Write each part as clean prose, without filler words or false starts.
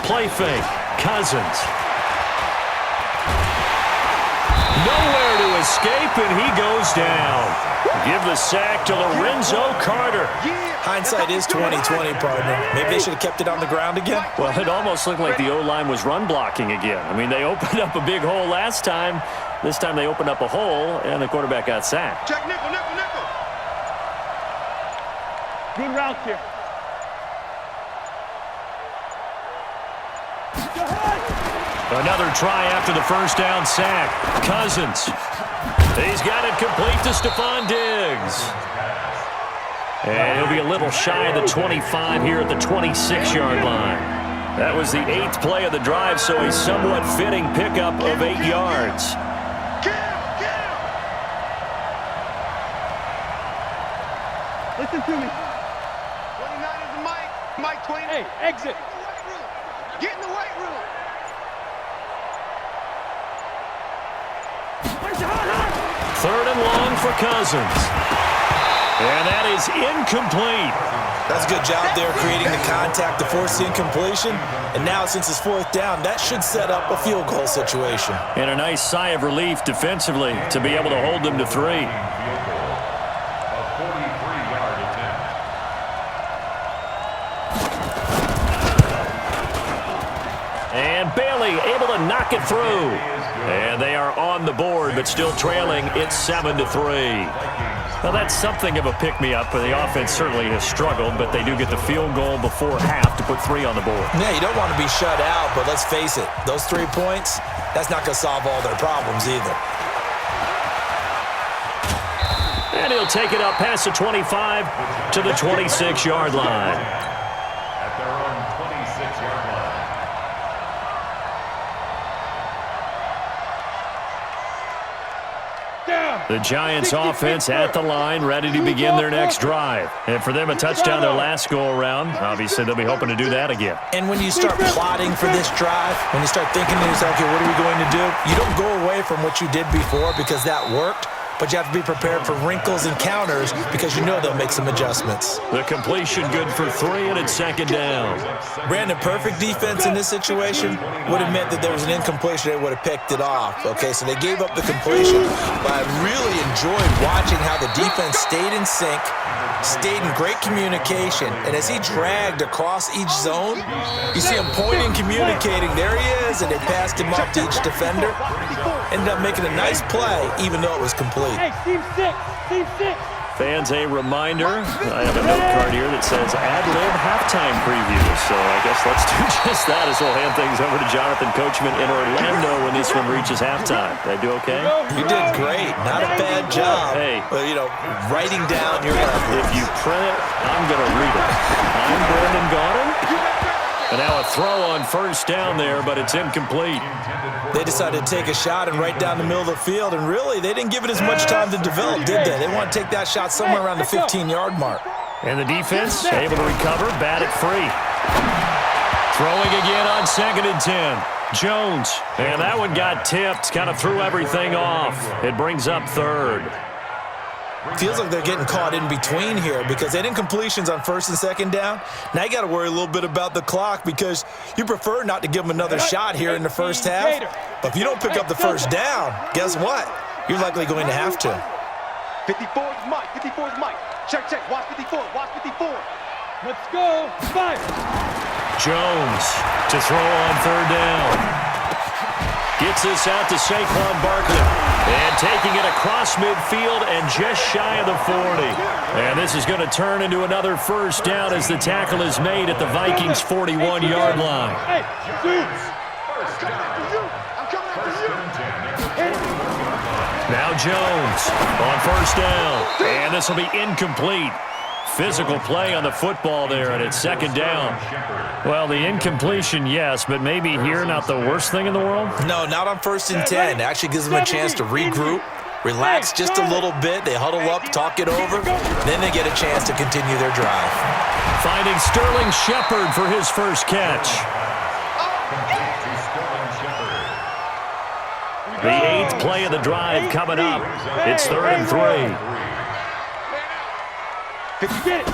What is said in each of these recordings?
Play fake. Cousins. Nowhere to escape, and he goes down. Give the sack to Lorenzo Carter. Hindsight is 20/20, partner. Maybe they should have kept it on the ground again. Well, it almost looked like the O-line was run blocking again. I mean, they opened up a big hole last time. This time they opened up a hole, and the quarterback got sacked. Check nickel. Good route here. Another try after the first down sack. Cousins. He's got it complete to Stephon Diggs. And he'll be a little shy of the 25 here at the 26-yard line. That was the 8th play of the drive, so a somewhat fitting pickup of 8 yards. Listen to me. 29 is the mic. Mike 20. Hey, exit. Get in the weight room. Third and long for Cousins. And that is incomplete. That's a good job there creating the contact to force the incompletion. And now since it's 4th down, that should set up a field goal situation. And a nice sigh of relief defensively to be able to hold them to 3. And Bailey able to knock it through. And they are on the board, but still trailing. It's 7-3. Now, that's something of a pick-me-up. The offense certainly has struggled, but they do get the field goal before half to put 3 on the board. Yeah, you don't want to be shut out, but let's face it. Those 3 points, that's not going to solve all their problems either. And he'll take it up past the 25 to the 26-yard line. At their own 26-yard line. The Giants offense at the line, ready to begin their next drive. And for them, a touchdown their last go-around. Obviously, they'll be hoping to do that again. And when you start plotting for this drive, when you start thinking to yourself, okay, what are we going to do? You don't go away from what you did before because that worked. But you have to be prepared for wrinkles and counters because you know they'll make some adjustments. The completion good for 3, and it's 2nd down. Brandon, perfect defense in this situation would have meant that there was an incompletion. They would have picked it off. Okay, so they gave up the completion. But I really enjoyed watching how the defense stayed in sync, stayed in great communication. And as he dragged across each zone, you see him pointing, communicating. There he is, and they passed him off to each defender. Ended up making a nice play, even though it was complete. Hey, team 6. Fans, a reminder, I have a note card here that says ad-lib halftime preview. So I guess let's do just that as we'll hand things over to Jonathan Coachman in Orlando when this one reaches halftime. Did I do okay? You did great. Not a bad job. Hey. But, you know, writing down your If you print it, I'm going to read it. I'm Brandon Gaudin. And now a throw on first down there, but it's incomplete. They decided to take a shot and right down the middle of the field, and really, they didn't give it as much time to develop, did they? They want to take that shot somewhere around the 15-yard mark. And the defense able to recover, bat it free. Throwing again on 2nd and 10. Jones, and that one got tipped, kind of threw everything off. It brings up 3rd. Feels like they're getting caught in between here because they didn't completions on 1st and 2nd down. Now you got to worry a little bit about the clock because you prefer not to give them another shot here in the first half. But if you don't pick up the first down, guess what? You're likely going to have to. 54 is Mike. 54 is Mike. Check. Watch 54. Watch 54. Let's go. 5. Jones to throw on 3rd down. Gets this out to Saquon Barkley. And taking it across midfield and just shy of the 40. And this is going to turn into another first down as the tackle is made at the Vikings' 41-yard line. Hey, dudes. I'm coming after you. Now Jones on first down. And this will be incomplete. Physical play on the football there, and it's 2nd down. Well, the incompletion, yes, but maybe here not the worst thing in the world? No, not on 1st and 10. It actually gives them a chance to regroup, relax just a little bit. They huddle up, talk it over. Then they get a chance to continue their drive. Finding Sterling Shepard for his first catch. The 8th play of the drive coming up. It's 3rd and 3. Get it.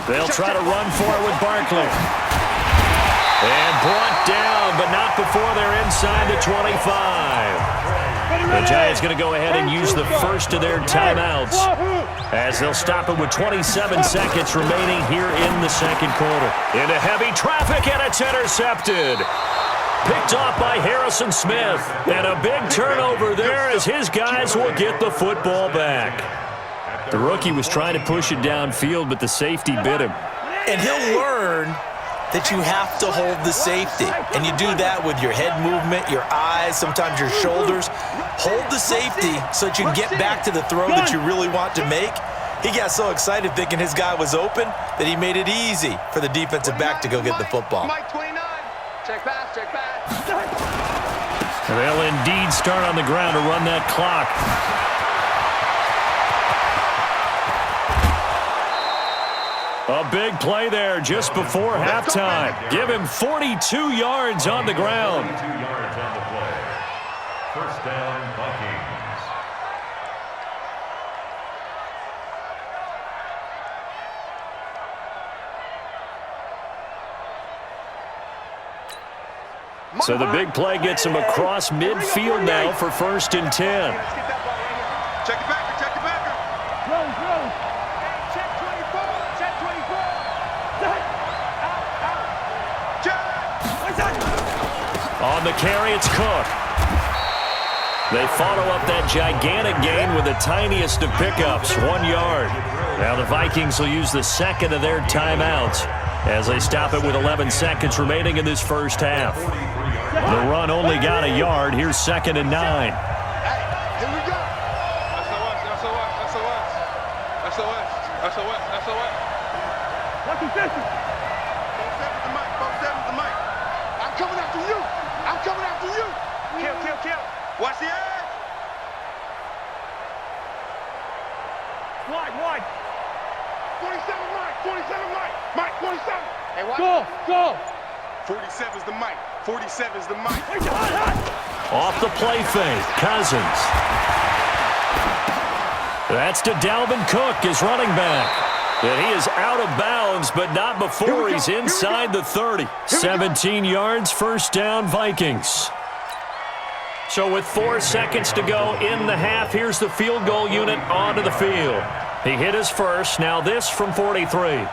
They'll try to run for it with Barkley. And brought down, but not before they're inside the 25. The Giants going to go ahead and use the first of their timeouts as they'll stop it with 27 seconds remaining here in the second quarter. Into heavy traffic, and it's intercepted. Picked off by Harrison Smith. And a big turnover there as his guys will get the football back. The rookie was trying to push it downfield, but the safety bit him. And he'll learn that you have to hold the safety. And you do that with your head movement, your eyes, sometimes your shoulders. Hold the safety so that you can get back to the throw that you really want to make. He got so excited thinking his guy was open that he made it easy for the defensive back to go get the football. Mike 29. Check pass, check pass. They'll indeed start on the ground to run that clock. A big play there just before halftime. Give him 42 yards on the ground. 42 yards on the play. First down, Vikings. So the big play gets him across midfield now for 1st and 10. Let's get that ball right here. Check it backer, check it backer. Rose. Check 24, check 24. Check. On the carry, it's Cook. They follow up that gigantic gain with the tiniest of pickups, 1 yard. Now the Vikings will use the second of their timeouts as they stop it with 11 seconds remaining in this first half. The run only got a yard. Here's 2nd and 9. Hey, here we go. SOS. What's the distance? 4-7's the mic. I'm coming after you. Kill. Watch the edge. Wide. 47 Mike. Mike, 47. Hey, watch. Go. 47's the mic. Off the play fake, Cousins. That's to Dalvin Cook, his running back. And he is out of bounds, but not before he's inside the 30. 17 yards, first down, Vikings. So with 4 seconds to go in the half, here's the field goal unit onto the field. He hit his first, now this from 43.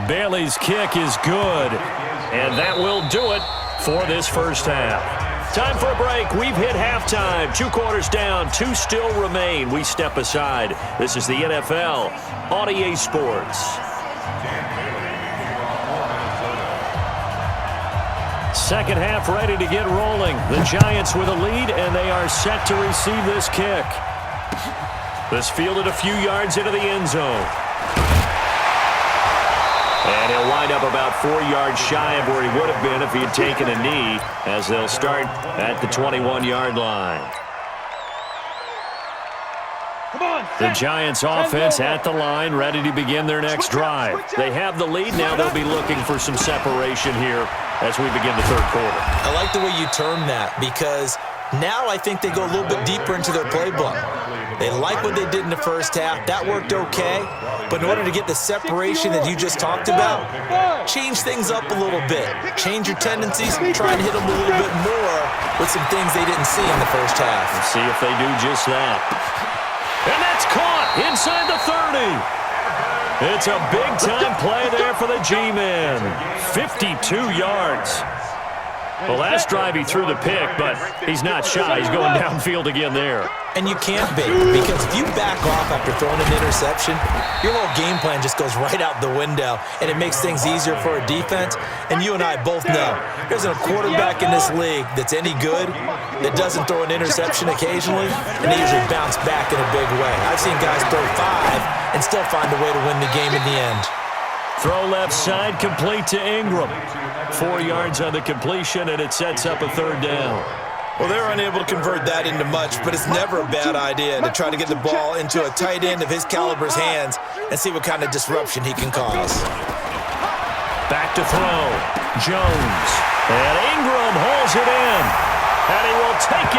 Bailey's kick is good, and that will do it for this first half. Time for a break. We've hit halftime. 2 quarters down, 2 still remain. We step aside. This is the NFL on EA Sports. Second half ready to get rolling. The Giants with a lead, and they are set to receive this kick. This fielded a few yards into the end zone. And he'll wind up about 4 yards shy of where he would have been if he had taken a knee, as they'll start at the 21-yard line. The Giants offense at the line, ready to begin their next drive. They have the lead now. They'll be looking for some separation here as we begin the third quarter. I like the way you term that, because now I think they go a little bit deeper into their playbook. They like what they did in the first half. That worked okay. But in order to get the separation that you just talked about, change things up a little bit. Change your tendencies, try and hit them a little bit more with some things they didn't see in the first half. Let's see if they do just that. And that's caught inside the 30. It's a big-time play there for the G-Men. 52 yards. Well, last drive he threw the pick, but he's not shy. He's going downfield again there. And you can't be, because if you back off after throwing an interception, your whole game plan just goes right out the window, and it makes things easier for a defense. And you and I both know there's a quarterback in this league that's any good that doesn't throw an interception occasionally, and they usually bounce back in a big way. I've seen guys throw 5 and still find a way to win the game in the end. Throw left side, complete to Ingram. 4 yards on the completion, and it sets up a third down. Well, they're unable to convert that into much, but it's never a bad idea to try to get the ball into a tight end of his caliber's hands and see what kind of disruption he can cause. Back to throw. Jones. And Ingram holds it in. And he will take it.